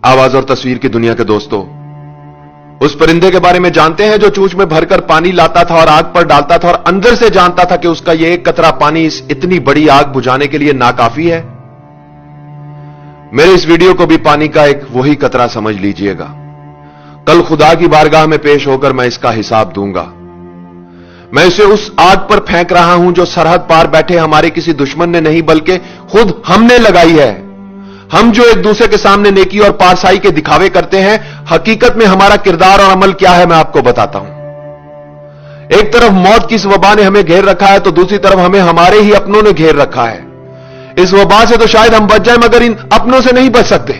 आवाज और तस्वीर की दुनिया के दोस्तों, उस परिंदे के बारे में जानते हैं जो चूंच में भरकर पानी लाता था और आग पर डालता था और अंदर से जानता था कि उसका यह एक कतरा पानी इस इतनी बड़ी आग बुझाने के लिए नाकाफी है। मेरे इस वीडियो को भी पानी का एक वही कतरा समझ लीजिएगा। कल खुदा की बारगाह में पेश होकर मैं इसका हिसाब दूंगा। मैं इसे उस आग पर फेंक रहा हूं जो सरहद पार बैठे हमारे किसी दुश्मन ने नहीं बल्कि खुद हमने लगाई है। हम जो एक दूसरे के सामने नेकी और पारसाई के दिखावे करते हैं, हकीकत में हमारा किरदार और अमल क्या है मैं आपको बताता हूं। एक तरफ मौत की इस वबा ने हमें घेर रखा है तो दूसरी तरफ हमें हमारे ही अपनों ने घेर रखा है। इस वबा से तो शायद हम बच जाएं मगर इन अपनों से नहीं बच सकते।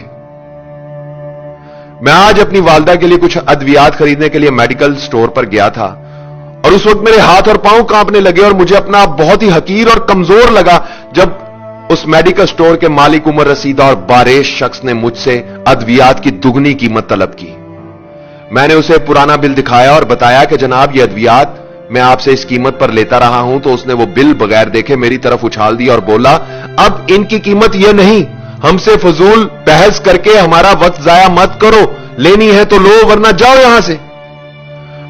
मैं आज अपनी वालदा के लिए कुछ अद्वियात खरीदने के लिए मेडिकल स्टोर पर गया था और उस वक्त मेरे हाथ और पांव कांपने लगे और मुझे अपना बहुत ही हकीर और कमजोर लगा जब उस मेडिकल स्टोर के मालिक उमर रसीदा और बारेश शख्स ने मुझसे अद्वियात की दुगनी कीमत तलब की। मैंने उसे पुराना बिल दिखाया और बताया कि जनाब ये अद्वियात मैं आपसे इस कीमत पर लेता रहा हूं। तो उसने वो बिल बगैर देखे मेरी तरफ उछाल दिया और बोला, अब इनकी कीमत यह नहीं, हमसे फजूल बहस करके हमारा वक्त जाया मत करो, लेनी है तो लो वरना जाओ यहां से।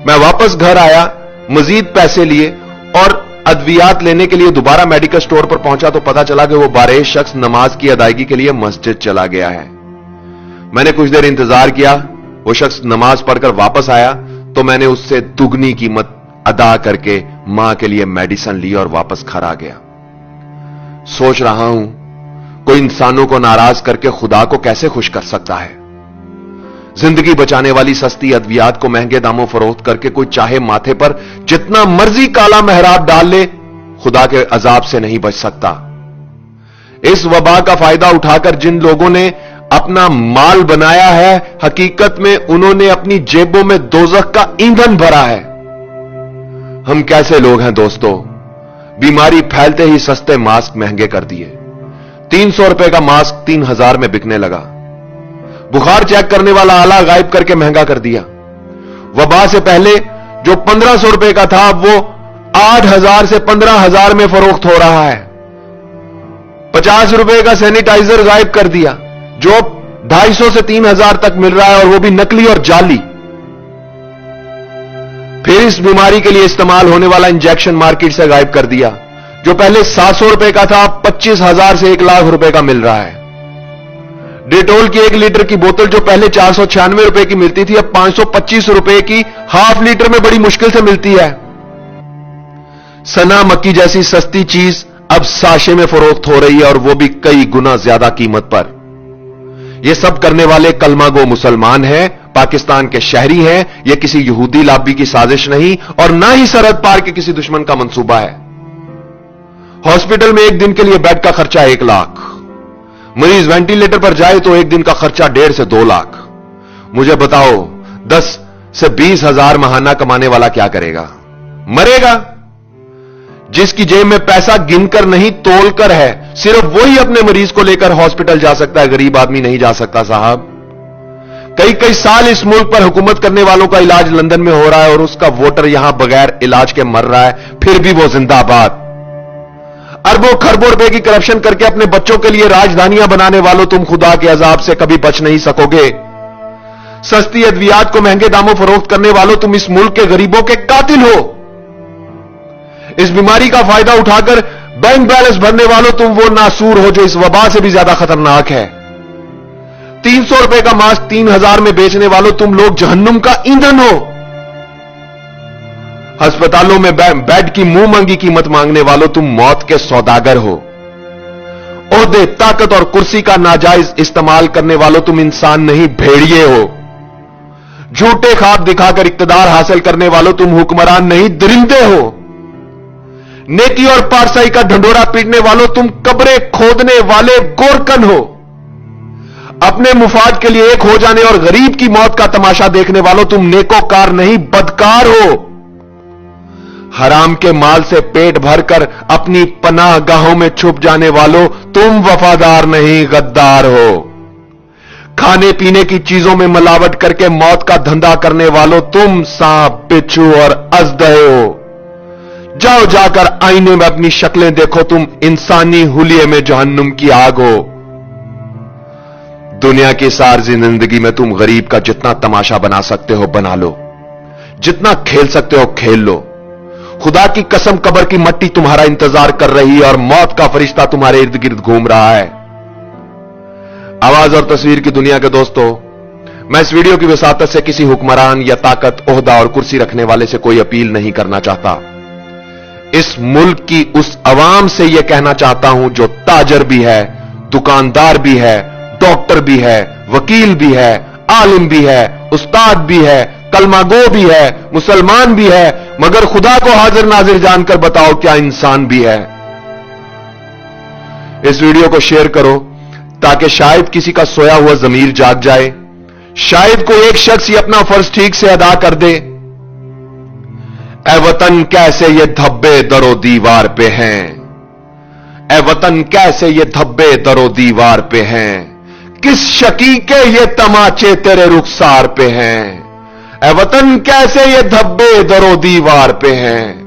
मैं वापस घर आया, मजीद पैसे लिए और अद्वियात लेने के लिए दोबारा मेडिकल स्टोर पर पहुंचा तो पता चला कि वो बारेश शख्स नमाज की अदायगी के लिए मस्जिद चला गया है। मैंने कुछ देर इंतजार किया, वो शख्स नमाज पढ़कर वापस आया तो मैंने उससे दुगनी कीमत अदा करके मां के लिए मेडिसिन ली और वापस घर आ गया। सोच रहा हूं कोई इंसानों को नाराज करके खुदा को कैसे खुश कर सकता है। जिंदगी बचाने वाली सस्ती अद्वियात को महंगे दामों फरोख्त करके कोई चाहे माथे पर जितना मर्जी काला मेहराब डाल ले, खुदा के अजाब से नहीं बच सकता। इस वबा का फायदा उठाकर जिन लोगों ने अपना माल बनाया है, हकीकत में उन्होंने अपनी जेबों में दोजख का ईंधन भरा है। हम कैसे लोग हैं दोस्तों, बीमारी फैलते ही सस्ते मास्क महंगे कर दिए। 300 रुपए का मास्क 3000 में बिकने लगा। बुखार चेक करने वाला आला गायब करके महंगा कर दिया। वबा से पहले जो 1500 रुपए का था वो 8000 से 15000 में फरोख्त हो रहा है। 50 रुपए का सैनिटाइजर गायब कर दिया जो 250 से 3000 तक मिल रहा है और वो भी नकली और जाली। फिर इस बीमारी के लिए इस्तेमाल होने वाला इंजेक्शन मार्केट से गायब कर दिया जो पहले 700 रुपए का था, 25,000 से 1 लाख रुपए का मिल रहा है। डेटोल की 1 लीटर की बोतल जो पहले 496 रुपए की मिलती थी अब 525 रुपए की हाफ लीटर में बड़ी मुश्किल से मिलती है। सना मक्की जैसी सस्ती चीज अब साशे में फरोख्त हो रही है और वो भी कई गुना ज्यादा कीमत पर। ये सब करने वाले कलमा गो मुसलमान हैं, पाकिस्तान के शहरी हैं। यह किसी यहूदी लाबी की साजिश नहीं और ना ही सरहद पार के किसी दुश्मन का मंसूबा है। हॉस्पिटल में एक दिन के लिए बेड का खर्चा 1 लाख, मरीज वेंटिलेटर पर जाए तो एक दिन का खर्चा 1.5 से 2 लाख। मुझे बताओ 10 से 20 हजार महाना कमाने वाला क्या करेगा? मरेगा। जिसकी जेब में पैसा गिनकर नहीं तोलकर है, सिर्फ वही अपने मरीज को लेकर हॉस्पिटल जा सकता है, गरीब आदमी नहीं जा सकता साहब। कई कई साल इस मुल्क पर हुकूमत करने वालों का इलाज लंदन में हो रहा है और उसका वोटर यहां बगैर इलाज के मर रहा है, फिर भी वो जिंदाबाद। अरबों खरबों रुपए की करप्शन करके अपने बच्चों के लिए राजधानियां बनाने वालों, तुम खुदा के अजाब से कभी बच नहीं सकोगे। सस्ती अद्वियात को महंगे दामों फरोख्त करने वालों, तुम इस मुल्क के गरीबों के कातिल हो। इस बीमारी का फायदा उठाकर बैंक बैलेंस भरने वालों, तुम वो नासूर हो जो इस वबा से भी ज्यादा खतरनाक है। 300 रुपए का मास्क 3000 में बेचने वालों, तुम लोग जहन्नुम का ईंधन हो। अस्पतालों में बेड की मुंह मंगी कीमत मांगने वालों, तुम मौत के सौदागर हो। ओहदे, ताकत और कुर्सी का नाजायज इस्तेमाल करने वालों, तुम इंसान नहीं भेड़िए हो। झूठे ख्वाब दिखाकर इक्तदार हासिल करने वालों, तुम हुक्मरान नहीं दरिंदे हो। नेकी और पारसाई का ढंडोरा पीटने वालों, तुम कब्रें खोदने वाले गोरकन हो। अपने मुफाद के लिए एक हो जाने और गरीब की मौत का तमाशा देखने वालों, तुम नेकोकार नहीं बदकार हो। हराम के माल से पेट भरकर अपनी पनाह गाहों में छुप जाने वालों, तुम वफादार नहीं गद्दार हो। खाने पीने की चीजों में मिलावट करके मौत का धंधा करने वालों, तुम सांप, बिच्छू और अजदहे हो। जाओ जाकर आईने में अपनी शक्लें देखो, तुम इंसानी हुलिये में जहन्नुम की आग हो। दुनिया की सारी जिंदगी में तुम गरीब का जितना तमाशा बना सकते हो बना लो, जितना खेल सकते हो खेल लो। खुदा की कसम कब्र की मट्टी तुम्हारा इंतजार कर रही है और मौत का फरिश्ता तुम्हारे इर्द गिर्द घूम रहा है। आवाज और तस्वीर की दुनिया के दोस्तों, मैं इस वीडियो की वसातत से किसी हुक्मरान या ताकत, ओहदा और कुर्सी रखने वाले से कोई अपील नहीं करना चाहता। इस मुल्क की उस अवाम से यह कहना चाहता हूं जो ताजर भी है, दुकानदार भी है, डॉक्टर भी है, वकील भी है, आलिम भी है, उस्ताद भी है, कलमागो भी है, मुसलमान भी है, मगर खुदा को हाजिर नाजिर जानकर बताओ क्या इंसान भी है। इस वीडियो को शेयर करो ताकि शायद किसी का सोया हुआ ज़मीर जाग जाए, शायद कोई एक शख्स ही अपना फर्ज ठीक से अदा कर दे। ए वतन कैसे ये धब्बे दरो दीवार पे हैं, ए वतन कैसे ये धब्बे दरो दीवार पे हैं, किस शकी के ये तमाचे तेरे रुखसार पे हैं। ए वतन कैसे ये धब्बे दरो दीवार पे हैं।